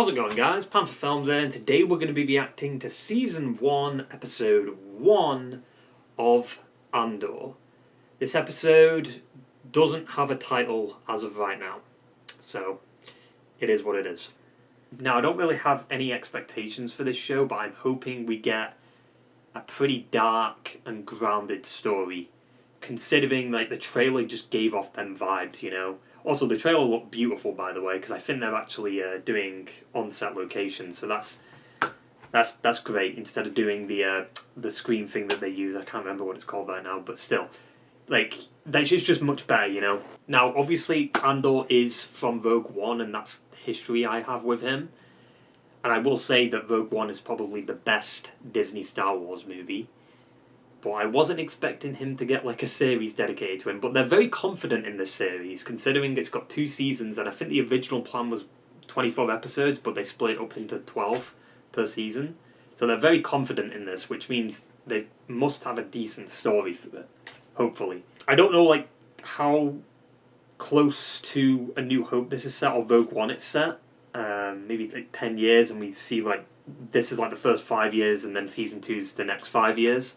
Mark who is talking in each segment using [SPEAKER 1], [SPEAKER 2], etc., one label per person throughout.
[SPEAKER 1] How's it going, guys? Panther Films here, and today we're going to be reacting to Season 1, Episode 1 of Andor. This episode doesn't have a title as of right now, so it is what it is. Now, I don't really have any expectations for this show, but I'm hoping we get a pretty dark and grounded story, considering like the trailer just gave off them vibes, you know? Also, the trailer looked beautiful, by the way, because I think they're actually doing on-set locations, so that's great. Instead of doing the screen thing that they use, I can't remember what it's called right now, but still, like that's just much better, you know. Now, obviously, Andor is from Rogue One, and that's the history I have with him. And I will say that Rogue One is probably the best Disney Star Wars movie. But I wasn't expecting him to get like a series dedicated to him. But they're very confident in this series, considering it's got 2 seasons, and I think the original plan was 24 episodes, but they split it up into 12 per season. So they're very confident in this, which means they must have a decent story for it, hopefully. I don't know like how close to A New Hope this is set, or Rogue One it's set. Maybe like 10 years, and we see like this is like the first 5 years, and then season 2's the next 5 years.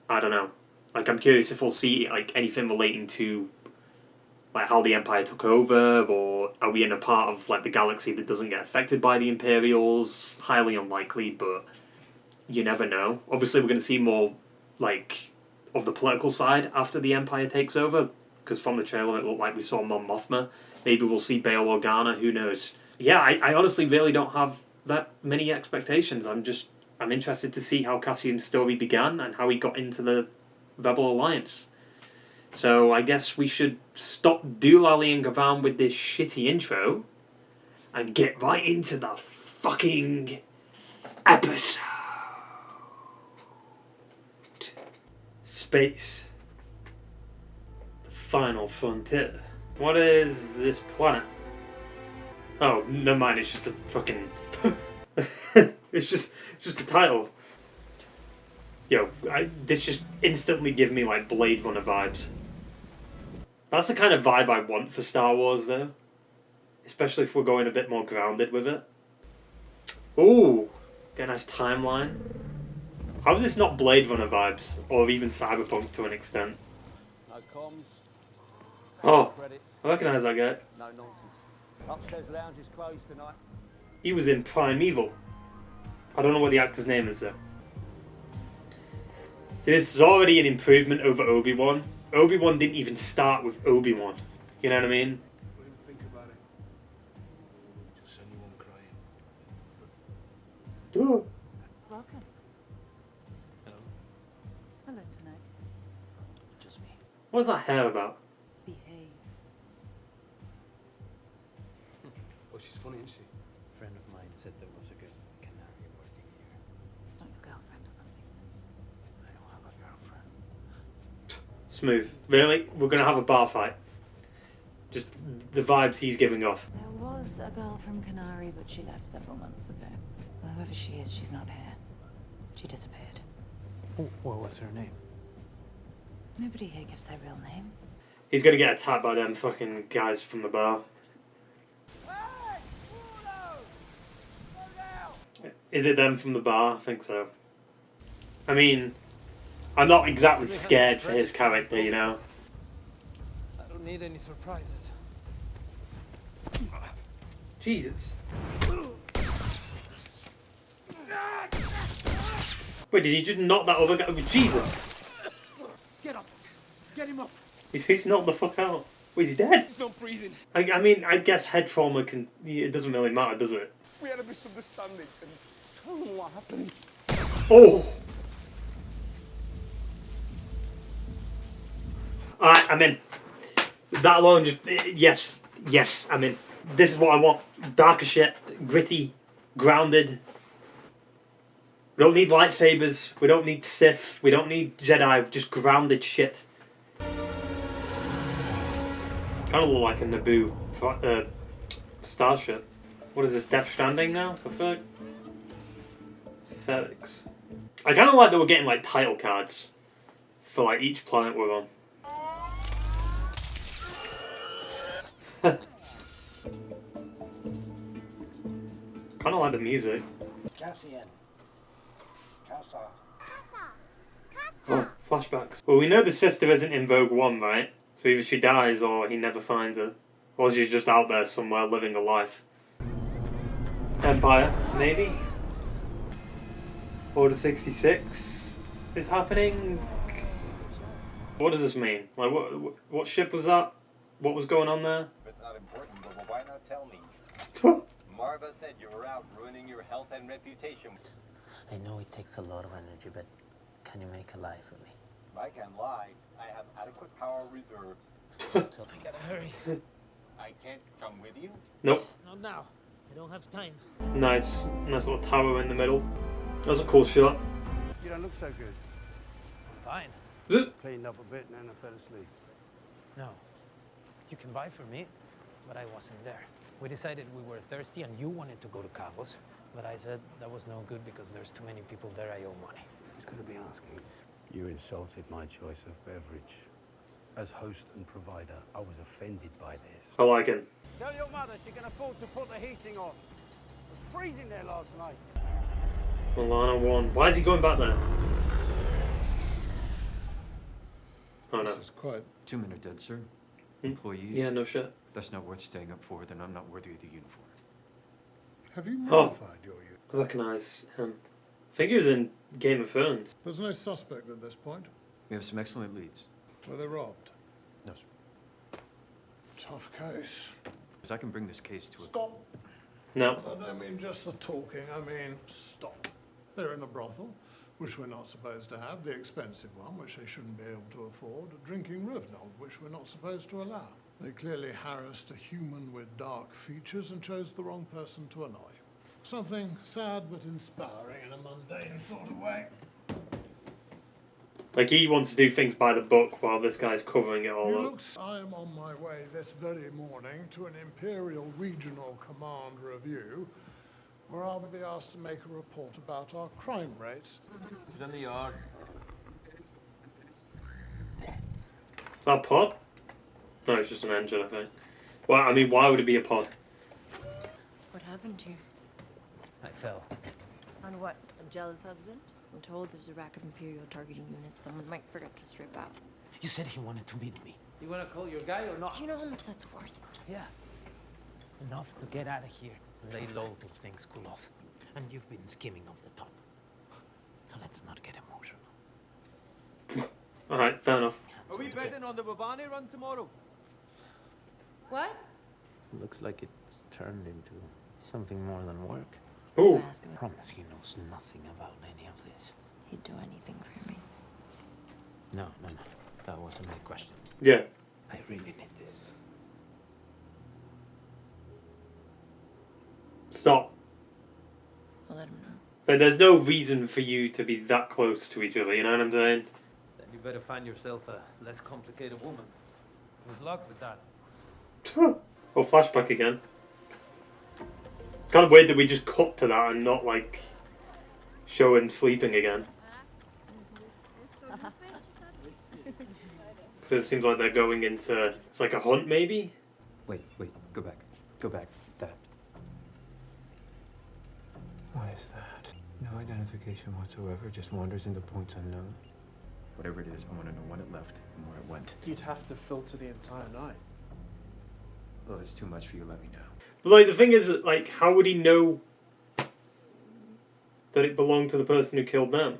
[SPEAKER 1] I don't know. Like, I'm curious if we'll see like anything relating to like how the Empire took over, or are we in a part of like the galaxy that doesn't get affected by the Imperials? Highly unlikely, but you never know. Obviously, we're going to see more like of the political side after the Empire takes over, because from the trailer it looked like we saw Mon Mothma. Maybe we'll see Bail Organa. Who knows? Yeah, I honestly really don't have that many expectations. I'm interested to see how Cassian's story began and how he got into the Rebel Alliance. So I guess we should stop doolallying around with this shitty intro and get right into the fucking episode. Space. The final frontier. What is this planet? Oh, never mind, it's just a fucking... it's just a title. Yo, this just instantly give me like Blade Runner vibes. That's the kind of vibe I want for Star Wars, though. Especially if we're going a bit more grounded with it. Ooh, get a nice timeline. How is this not Blade Runner vibes, or even Cyberpunk to an extent?
[SPEAKER 2] No comms.
[SPEAKER 1] Oh, I recognise that guy.
[SPEAKER 2] No nonsense. Upstairs lounge is closed tonight.
[SPEAKER 1] He was in Primeval. I don't know what the actor's name is though. See, this is already an improvement over Obi-Wan. Obi-Wan didn't even start with Obi-Wan. You know what I mean?
[SPEAKER 3] Don't even think about it. Just send you home crying.
[SPEAKER 1] Oh.
[SPEAKER 4] Welcome.
[SPEAKER 3] Hello.
[SPEAKER 4] Hello tonight.
[SPEAKER 3] Just me.
[SPEAKER 1] What's that hair about?
[SPEAKER 4] Behave.
[SPEAKER 3] Oh, she's funny, isn't she?
[SPEAKER 5] A friend of mine said there was a good canary working here.
[SPEAKER 4] It's not your girlfriend or something, is it?
[SPEAKER 5] I don't have a girlfriend.
[SPEAKER 1] Smooth. Really? We're gonna have a bar fight. Just the vibes he's giving off.
[SPEAKER 4] There was a girl from Canary, but she left several months ago. Well, whoever she is, she's not here. She disappeared.
[SPEAKER 5] What was her name?
[SPEAKER 4] Nobody here gives their real name.
[SPEAKER 1] He's gonna get attacked by them fucking guys from the bar. Is it them from the bar? I think so. I mean, I'm not exactly scared for his character, you know.
[SPEAKER 3] I don't need any surprises.
[SPEAKER 1] Jesus. Wait, did he just knock that other guy? Oh, Jesus.
[SPEAKER 3] Get up. Get him up.
[SPEAKER 1] He's knocked the fuck out. Wait, is he dead?
[SPEAKER 3] He's not breathing.
[SPEAKER 1] I mean, I guess head trauma can... It doesn't really matter, does it?
[SPEAKER 3] We had a misunderstanding, and tell him what happened.
[SPEAKER 1] Oh! Alright, I'm in. That alone just... Yes. Yes, I'm in. This is what I want. Dark as shit. Gritty. Grounded. We don't need lightsabers. We don't need Sith. We don't need Jedi. Just grounded shit. Kind of look like a Naboo starship. What is this, Death Stranding now? For Felix. I kind of like that we're getting like title cards for like each planet we're on. Kind of like the music.
[SPEAKER 3] Cassian. Kassa.
[SPEAKER 1] Oh, flashbacks. Well, we know the sister isn't in Vogue 1, right? So either she dies or he never finds her. Or she's just out there somewhere living a life. Empire, maybe? Order 66 is happening. What does this mean? Like, what ship was that? What was going on there?
[SPEAKER 6] It's not important, but why not tell me? Marva said you were out ruining your health and reputation.
[SPEAKER 5] I know it takes a lot of energy, but can you make a lie for me?
[SPEAKER 6] I can't lie. I have adequate power reserves.
[SPEAKER 5] So I gotta hurry.
[SPEAKER 6] I can't come with you?
[SPEAKER 1] Nope.
[SPEAKER 5] Not now. I don't have time.
[SPEAKER 1] Nice. Nice little tower in the middle. That was a cool shot.
[SPEAKER 3] You don't look so good.
[SPEAKER 5] Fine.
[SPEAKER 3] Cleaned up a bit and then I fell asleep.
[SPEAKER 5] No. You can buy for me, but I wasn't there. We decided we were thirsty and you wanted to go to Cabos, but I said that was no good because there's too many people there I owe money.
[SPEAKER 3] Who's going to be asking? You insulted my choice of beverage. As host and provider, I was offended by this.
[SPEAKER 1] I like him.
[SPEAKER 2] Tell your mother she can afford to put the heating on. It was freezing there last night.
[SPEAKER 1] Milano 1. Why is he going back there? Oh no.
[SPEAKER 7] This is quite...
[SPEAKER 8] 2 men are dead, sir.
[SPEAKER 1] Hmm?
[SPEAKER 8] Employees.
[SPEAKER 1] Yeah, no shit.
[SPEAKER 8] That's not worth staying up for, then I'm not worthy of the uniform.
[SPEAKER 7] Have you
[SPEAKER 1] Oh.
[SPEAKER 7] modified your unit?
[SPEAKER 1] I recognise him. I think he was in Game of Thrones.
[SPEAKER 7] There's no suspect at this point.
[SPEAKER 8] We have some excellent leads.
[SPEAKER 7] Were they robbed?
[SPEAKER 8] No, sir.
[SPEAKER 7] Tough case.
[SPEAKER 8] Because I can bring this case to a...
[SPEAKER 7] Stop.
[SPEAKER 1] No.
[SPEAKER 7] I don't mean just the talking, I mean stop. They're in a brothel, which we're not supposed to have, the expensive one, which they shouldn't be able to afford, a drinking Rivnold, which we're not supposed to allow. They clearly harassed a human with dark features and chose the wrong person to annoy. Something sad but inspiring in a mundane sort of way.
[SPEAKER 1] Like, he wants to do things by the book while this guy's covering it all
[SPEAKER 7] You
[SPEAKER 1] up.
[SPEAKER 7] look, I am on my way this very morning to an Imperial Regional Command review, where I'll be asked to make a report about our crime rates.
[SPEAKER 2] Who's in the yard?
[SPEAKER 1] Is that a pod? No, it's just an engine, I think. Well, I mean, why would it be a pod?
[SPEAKER 4] What happened to you?
[SPEAKER 5] I fell.
[SPEAKER 4] On what? A jealous husband? I'm told there's a rack of Imperial targeting units someone might forget to strip out.
[SPEAKER 5] You said he wanted to meet me.
[SPEAKER 2] You want to call your guy or not?
[SPEAKER 4] Do you know how much that's worth?
[SPEAKER 5] Yeah. Enough to get out of here. Lay low till things cool off. And you've been skimming off the top. So let's not get emotional.
[SPEAKER 1] Alright, fair enough.
[SPEAKER 2] Are we betting on the Babani run tomorrow?
[SPEAKER 4] What?
[SPEAKER 5] Looks like it's turned into something more than work.
[SPEAKER 1] Ooh.
[SPEAKER 4] I ask him.
[SPEAKER 5] I promise he knows nothing about any of this.
[SPEAKER 4] He'd do anything for me.
[SPEAKER 5] No. That wasn't my question.
[SPEAKER 1] Yeah.
[SPEAKER 5] I really need this.
[SPEAKER 1] Stop.
[SPEAKER 4] I'll let him know.
[SPEAKER 1] Like, there's no reason for you to be that close to each other, you know what I'm saying?
[SPEAKER 2] Then you better find yourself a less complicated woman. Good luck with that.
[SPEAKER 1] Oh, flashback again. It's kind of weird that we just cut to that and not, like, show him sleeping again. So it seems like they're going into... It's like a hunt, maybe?
[SPEAKER 8] Wait, go back. Go back. That.
[SPEAKER 9] What is that? No identification whatsoever, just wanders into points unknown.
[SPEAKER 8] Whatever it is, I want to know when it left and where it went.
[SPEAKER 10] You'd have to filter the entire night.
[SPEAKER 8] Well, it's too much for you, let me know.
[SPEAKER 1] But, like, the thing is, like, how would he know that it belonged to the person who killed them?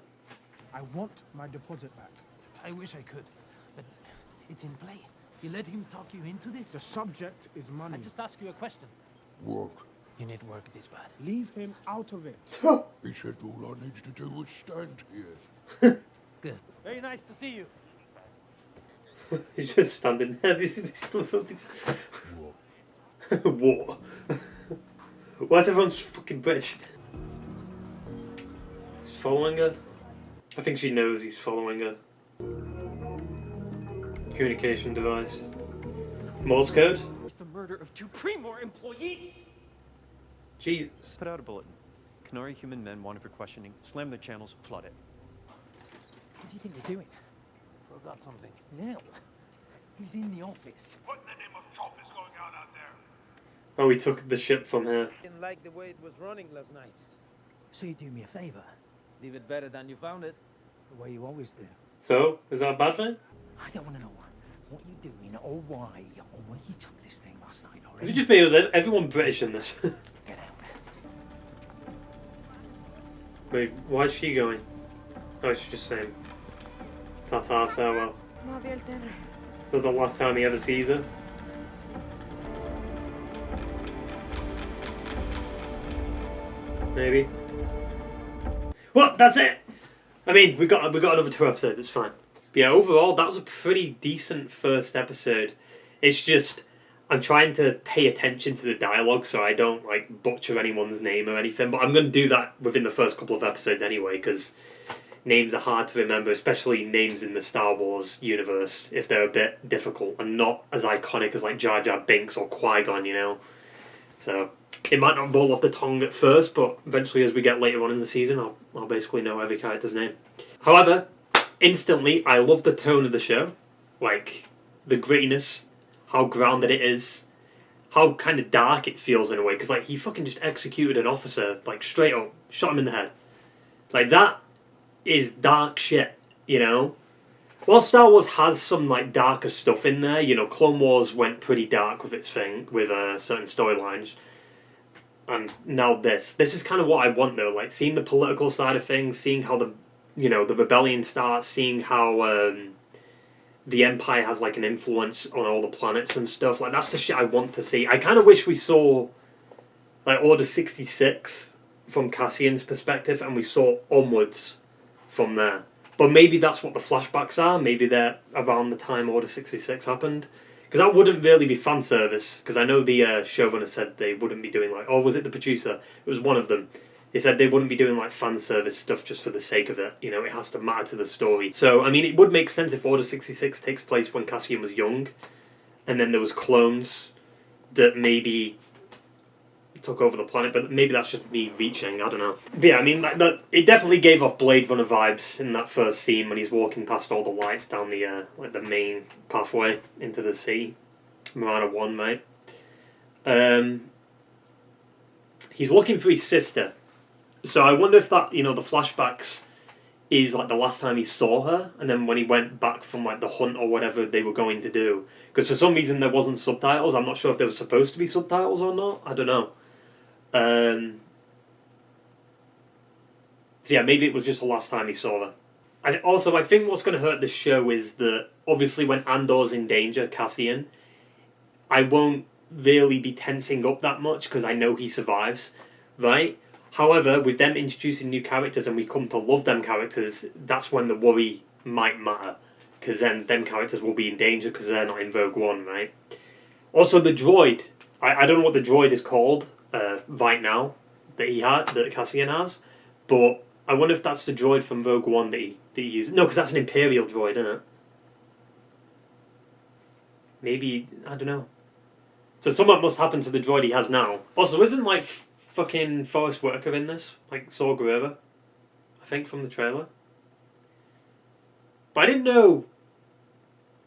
[SPEAKER 10] I want my deposit back.
[SPEAKER 5] I wish I could, but it's in play. You let him talk you into this?
[SPEAKER 10] The subject is money.
[SPEAKER 5] I just ask you a question.
[SPEAKER 3] Work.
[SPEAKER 5] You need work this bad.
[SPEAKER 10] Leave him out of it.
[SPEAKER 3] He said all I needed to do was stand here.
[SPEAKER 5] Good.
[SPEAKER 2] Very nice to see you.
[SPEAKER 1] He's just standing there. What? Why is everyone's fucking bitch? He's following her. I think she knows he's following her. Communication device. Morse code?
[SPEAKER 11] It's the murder of 2 Primor employees!
[SPEAKER 1] Jesus.
[SPEAKER 11] Put out a bulletin. Canary human men wanted for questioning. Slam their channels, flood it.
[SPEAKER 5] What do you think you're doing? Forgot something. Nell. He's in the office.
[SPEAKER 3] What in the name of Chop is going on out there?
[SPEAKER 1] Oh, we took the ship from her.
[SPEAKER 5] Didn't like the way it was running last night.
[SPEAKER 12] So you do me a favor?
[SPEAKER 5] Leave it better than you found it.
[SPEAKER 12] The way you always do.
[SPEAKER 1] So, is that a bad thing?
[SPEAKER 12] I don't want to know what you're doing or why or where you took this thing last night. Or
[SPEAKER 1] Is it just me or is everyone British in this?
[SPEAKER 12] Get out.
[SPEAKER 1] Wait, why is she going? Oh, she's just saying ta-ta, farewell. Is that the last time he ever sees her? Maybe. Well, that's it! I mean, we got another 2 episodes, it's fine. But yeah, overall, that was a pretty decent first episode. It's just, I'm trying to pay attention to the dialogue so I don't, like, butcher anyone's name or anything. But I'm going to do that within the first couple of episodes anyway, because names are hard to remember, especially names in the Star Wars universe, if they're a bit difficult and not as iconic as, like, Jar Jar Binks or Qui-Gon, you know? So, it might not roll off the tongue at first, but eventually as we get later on in the season, I'll basically know every character's name. However, instantly, I love the tone of the show. Like, the grittiness, how grounded it is, how kind of dark it feels in a way. Because, like, he fucking just executed an officer, like, straight up, shot him in the head. Like, that is dark shit, you know? While Star Wars has some, like, darker stuff in there, you know, Clone Wars went pretty dark with its thing, with certain storylines. And now this is kind of what I want though, like seeing the political side of things, seeing how the rebellion starts, seeing how the Empire has like an influence on all the planets and stuff. Like that's the shit I want to see. I kind of wish we saw like Order 66 from Cassian's perspective, and we saw onwards from there. But maybe that's what the flashbacks are. Maybe they're around the time Order 66 happened. Because that wouldn't really be fan service. Because I know the showrunner said they wouldn't be doing like... Or was it the producer? It was one of them. They said they wouldn't be doing like fan service stuff just for the sake of it. You know, it has to matter to the story. So, I mean, it would make sense if Order 66 takes place when Cassian was young. And then there was clones that maybe took over the planet. But maybe that's just me reaching. I don't know. But yeah, I mean, it definitely gave off Blade Runner vibes in that first scene when he's walking past all the lights down the like the main pathway into the sea. Marana 1, mate. He's looking for his sister. So I wonder if that, you know, the flashbacks is like the last time he saw her, and then when he went back from like the hunt or whatever they were going to do. Because for some reason there wasn't subtitles. I'm not sure if there was supposed to be subtitles or not. I don't know. So yeah, maybe it was just the last time he saw her. I think what's going to hurt this show is that obviously when Andor's in danger, Cassian, I won't really be tensing up that much because I know he survives, right? However, with them introducing new characters and we come to love them characters, that's when the worry might matter. Because then them characters will be in danger because they're not in Rogue One, right? Also, the droid. I don't know what the droid is called right now that Cassian has, but I wonder if that's the droid from Rogue One that he uses. No, because that's an Imperial droid, isn't it? Maybe, I don't know. So something must happen to the droid he has now. Also, isn't like fucking Forrest Whitaker in this? Like Saw Gerrera? I think from the trailer. But I didn't know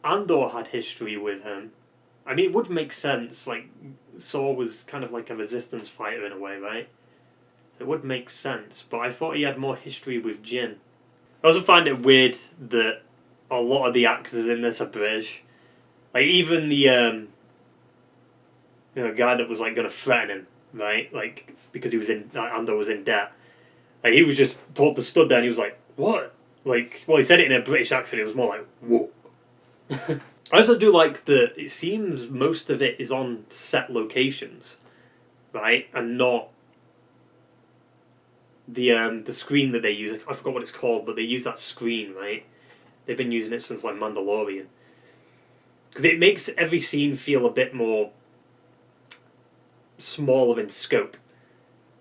[SPEAKER 1] Andor had history with him. I mean, it would make sense. Like, Saw was kind of like a resistance fighter in a way, right? So it would make sense. But I thought he had more history with Jin. I also find it weird that a lot of the actors in this are British. Like, even the guy that was like going to threaten him, right? Like, because he was Andor was in debt. Like, he was just told to stood there and he was like, what? Like, well, he said it in a British accent. It was more like, whoa. I also do like that it seems most of it is on set locations, right? And not the screen that they use. I forgot what it's called, but they use that screen, right? They've been using it since like Mandalorian. Because it makes every scene feel a bit more smaller in scope.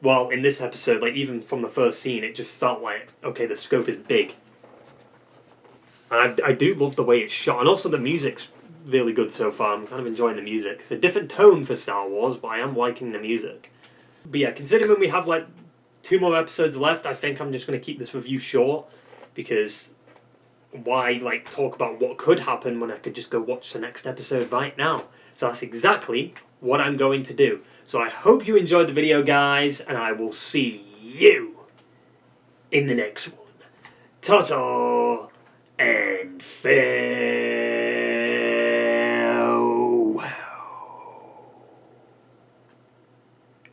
[SPEAKER 1] Well, in this episode, like even from the first scene, it just felt like, okay, the scope is big. And I do love the way it's shot. And also the music's really good so far. I'm kind of enjoying the music. It's a different tone for Star Wars, but I am liking the music. But yeah, considering we have like 2 more episodes left, I think I'm just going to keep this review short. Because why like talk about what could happen when I could just go watch the next episode right now? So that's exactly what I'm going to do. So I hope you enjoyed the video, guys, and I will see you in the next one. Ta-ta and farewell.